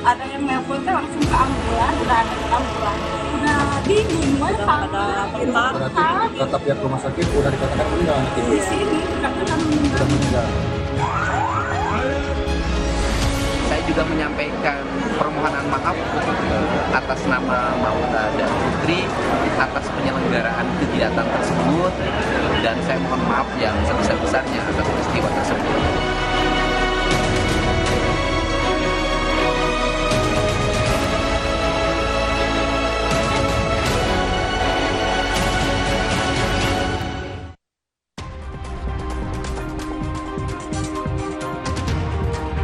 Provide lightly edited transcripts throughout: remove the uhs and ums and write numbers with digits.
ada yang nelpon teh langsung ke ambulan, udah ada di ambulan, udah dingin we Berarti kata pihak rumah sakit udah dikatakan meninggal anak ibu. di sini dikatakan meninggal. Sudah meninggal. Saya juga menyampaikan permohonan maaf atas nama Maula dan Putri atas penyelenggaraan kegiatan tersebut, dan saya mohon maaf yang sebesar-besarnya atas peristiwa tersebut.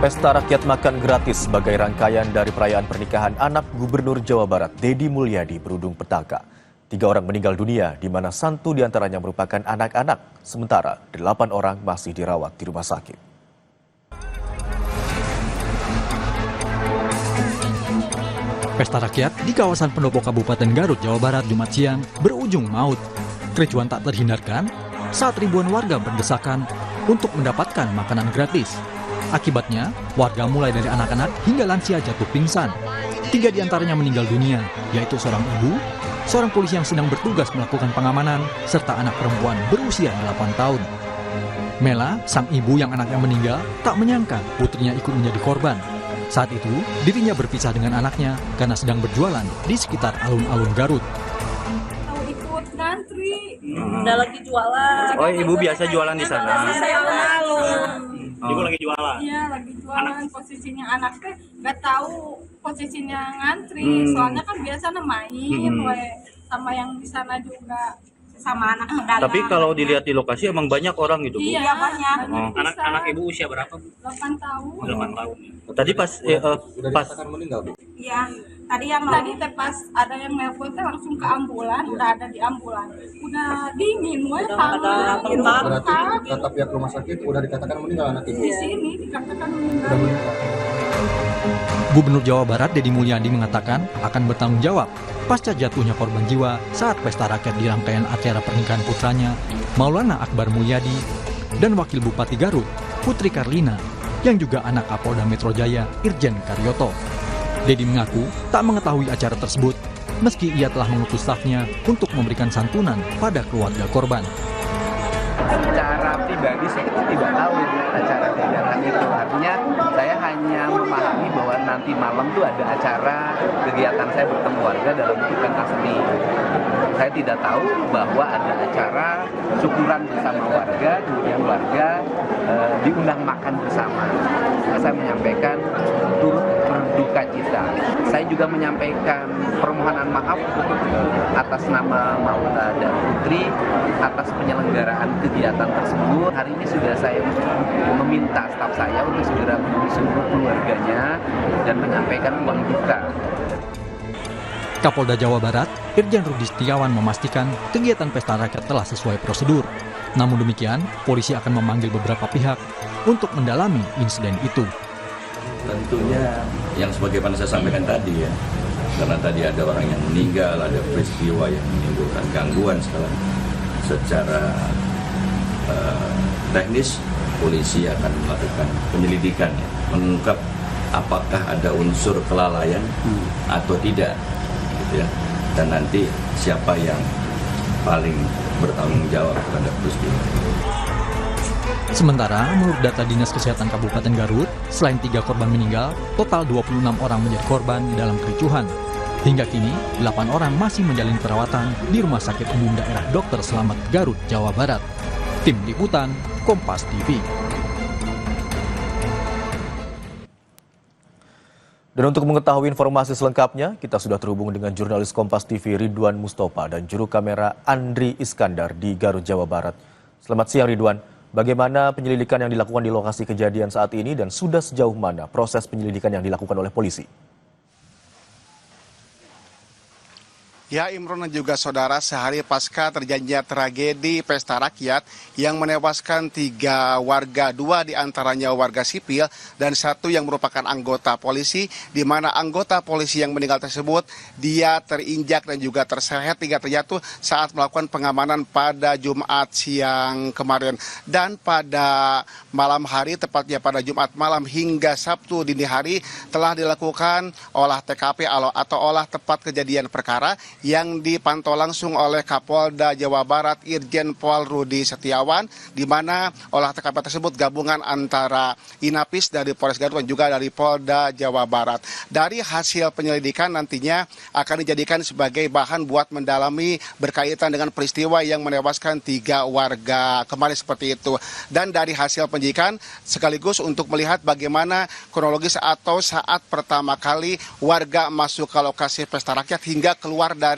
Pesta rakyat makan gratis sebagai rangkaian dari perayaan pernikahan anak Gubernur Jawa Barat, Deddy Mulyadi, berujung petaka. 3 orang meninggal dunia, di mana 1 diantaranya merupakan anak-anak, sementara 8 orang masih dirawat di rumah sakit. Pesta rakyat di kawasan Pendopo Kabupaten Garut, Jawa Barat, Jumat siang berujung maut. Kericuan tak terhindarkan saat ribuan warga berdesakan untuk mendapatkan makanan gratis. Akibatnya, warga mulai dari anak-anak hingga lansia jatuh pingsan. 3 diantaranya meninggal dunia, yaitu seorang ibu, seorang polisi yang sedang bertugas melakukan pengamanan, serta anak perempuan berusia 8 tahun. Mela, sang ibu yang anaknya meninggal, tak menyangka putrinya ikut menjadi korban. Saat itu, dirinya berpisah dengan anaknya karena sedang berjualan di sekitar alun-alun Garut. Tahu ikut ngantri, Udah lagi jualan. Oh, ibu biasa jualan di sana. Saya alun-alun. Ibu lagi jualan. iya lagi jualan. Posisinya anak teh nggak tahu posisinya ngantri, soalnya kan biasa main we sama yang di sana juga sama anak dagang. Tapi kalau dilihat di lokasi emang banyak orang gitu, Bu. iya banyak. Oh. Anak ibu usia berapa, Bu? 8 tahun. 8 tahun. Tadi pas Udah pas dikatakan meninggal, Bu. Iya, tadi teh pas ada yang nelpon teh langsung ke ambulan, udah ada di ambulan, udah dingin we Berarti kata pihak rumah sakit udah dikatakan meninggal anak ibu. di sini dikatakan Sudah meninggal. meninggal. Gubernur Jawa Barat Deddy Mulyadi mengatakan akan bertanggung jawab pasca jatuhnya korban jiwa saat pesta rakyat di rangkaian acara pernikahan putranya, Maulana Akbar Mulyadi, dan Wakil Bupati Garut, Putri Karlina, yang juga anak Kapolda Metro Jaya, Irjen Karyoto. Deddy mengaku tak mengetahui acara tersebut, meski ia telah mengutus stafnya untuk memberikan santunan pada keluarga korban. Secara pribadi saya tidak tahu acara kegiatan itu. Artinya saya hanya memahami bahwa nanti malam itu ada acara kegiatan saya bertemu warga dalam bentuk pentas seni. Saya tidak tahu bahwa ada acara syukuran bersama warga, kemudian warga diundang makan bersama. Saya menyampaikan turut berduka cita. Saya juga menyampaikan permohonan maaf atas nama Maula dan Putri atas penyelenggaraan kegiatan tersebut. Hari ini sudah saya meminta staf saya untuk segera menemui seluruh keluarganya dan menyampaikan uang duka. Kapolda Jawa Barat, Irjen Rudi Setiawan memastikan kegiatan pesta rakyat telah sesuai prosedur. Namun demikian, polisi akan memanggil beberapa pihak untuk mendalami insiden itu. Tentunya yang sebagaimana saya sampaikan tadi ya, karena tadi ada orang yang meninggal, ada peristiwa yang menimbulkan gangguan secara teknis, polisi akan melakukan penyelidikan, ya, mengungkap apakah ada unsur kelalaian atau tidak, gitu ya. Dan nanti siapa yang paling bertanggung jawab terhadap peristiwa. Sementara, menurut data Dinas Kesehatan Kabupaten Garut, selain 3 korban meninggal, total 26 orang menjadi korban dalam kericuhan. Hingga kini, 8 orang masih menjalani perawatan di Rumah Sakit Umum Daerah Dr. Slamet Garut, Jawa Barat. Tim Liputan, Kompas TV. Dan untuk mengetahui informasi selengkapnya, kita sudah terhubung dengan jurnalis Kompas TV Ridwan Mustopa dan juru kamera Andri Iskandar di Garut, Jawa Barat. Selamat siang Ridwan, bagaimana penyelidikan yang dilakukan di lokasi kejadian saat ini dan sudah sejauh mana proses penyelidikan yang dilakukan oleh polisi? Ya, Imron dan juga saudara, sehari pasca terjadinya tragedi pesta rakyat yang menewaskan 3 warga, 2 diantaranya warga sipil dan 1 yang merupakan anggota polisi, di mana anggota polisi yang meninggal tersebut dia terinjak dan juga terseret hingga terjatuh saat melakukan pengamanan pada Jumat siang kemarin. Dan pada malam hari, tepatnya pada Jumat malam hingga Sabtu dini hari, telah dilakukan olah TKP atau olah tempat kejadian perkara yang dipantau langsung oleh Kapolda Jawa Barat Irjen Pol Rudi Setiawan, di mana olah TKP tersebut gabungan antara Inapis dari Polres Garut dan juga dari Polda Jawa Barat. Dari hasil penyelidikan nantinya akan dijadikan sebagai bahan buat mendalami berkaitan dengan peristiwa yang menewaskan 3 warga kemarin seperti itu. Dan dari hasil penyidikan sekaligus untuk melihat bagaimana kronologis atau saat pertama kali warga masuk ke lokasi pesta rakyat hingga keluar dari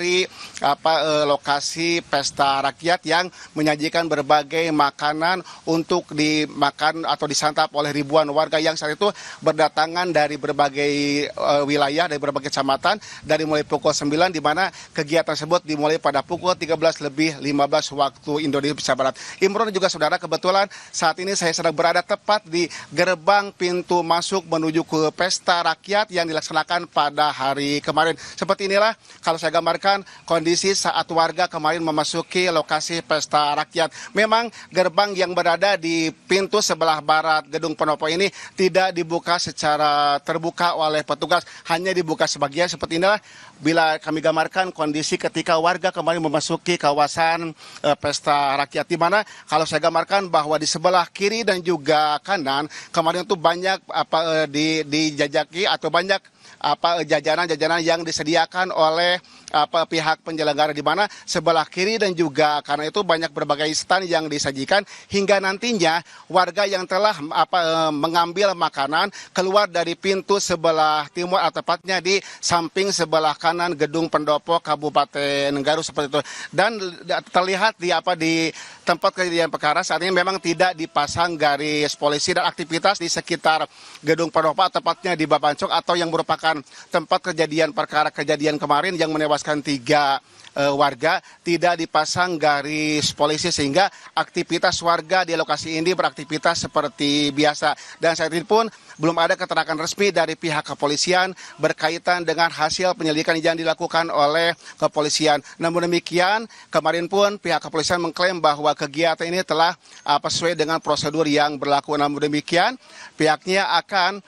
lokasi pesta rakyat yang menyajikan berbagai makanan untuk dimakan atau disantap oleh ribuan warga yang saat itu berdatangan dari berbagai wilayah, dari berbagai kecamatan, dari mulai pukul 9, di mana kegiatan tersebut dimulai pada pukul 13:15 waktu Indonesia Barat. Imron juga saudara, kebetulan saat ini saya sedang berada tepat di gerbang pintu masuk menuju ke pesta rakyat yang dilaksanakan pada hari kemarin. Seperti inilah kalau saya gambarkan kondisi saat warga kemarin memasuki lokasi pesta rakyat. Memang gerbang yang berada di pintu sebelah barat gedung pendopo ini tidak dibuka secara terbuka oleh petugas, hanya dibuka sebagian. Seperti inilah bila kami gambarkan kondisi ketika warga kemarin memasuki kawasan pesta rakyat, di mana kalau saya gambarkan bahwa di sebelah kiri dan juga kanan kemarin itu banyak dijajaki atau banyak jajanan-jajanan yang disediakan oleh pihak penyelenggara, di mana sebelah kiri dan juga karena itu banyak berbagai stand yang disajikan hingga nantinya warga yang telah mengambil makanan keluar dari pintu sebelah timur atau tepatnya di samping sebelah kanan gedung pendopo Kabupaten Garut seperti itu. Dan terlihat di tempat kejadian perkara saat ini memang tidak dipasang garis polisi dan aktivitas di sekitar gedung pendopo, tepatnya di Babancok atau yang merupakan tempat kejadian perkara kejadian kemarin yang menewaskan 3 warga, tidak dipasang garis polisi sehingga aktivitas warga di lokasi ini beraktivitas seperti biasa. Dan saat ini pun belum ada keterangan resmi dari pihak kepolisian berkaitan dengan hasil penyelidikan yang dilakukan oleh kepolisian. Namun demikian, kemarin pun pihak kepolisian mengklaim bahwa kegiatan ini telah sesuai dengan prosedur yang berlaku. Namun demikian, pihaknya akan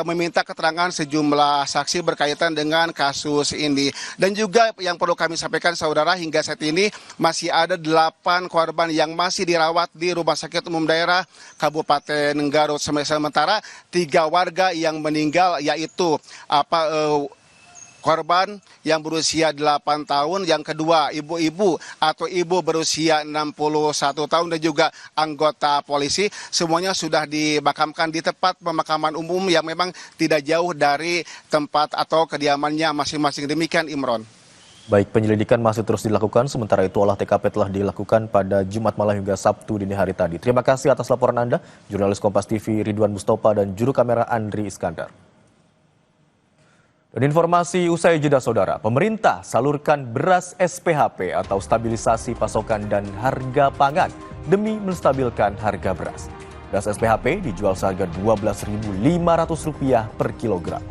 meminta keterangan sejumlah saksi berkaitan dengan kasus ini. Dan juga yang perlu kami sampaikan saudara, hingga saat ini masih ada 8 korban yang masih dirawat di Rumah Sakit Umum Daerah Kabupaten Garut. Sementara 3 warga yang meninggal yaitu korban yang berusia 8 tahun, yang kedua ibu-ibu atau ibu berusia 61 tahun dan juga anggota polisi, semuanya sudah dimakamkan di tempat pemakaman umum yang memang tidak jauh dari tempat atau kediamannya masing-masing. Demikian, Imron. Baik, penyelidikan masih terus dilakukan, sementara itu olah TKP telah dilakukan pada Jumat malam hingga Sabtu dini hari tadi. Terima kasih atas laporan Anda, jurnalis Kompas TV Ridwan Mustopa dan juru kamera Andri Iskandar. Dan informasi usai jeda saudara, pemerintah salurkan beras SPHP atau stabilisasi pasokan dan harga pangan demi menstabilkan harga beras. Beras SPHP dijual seharga Rp12.500 per kilogram.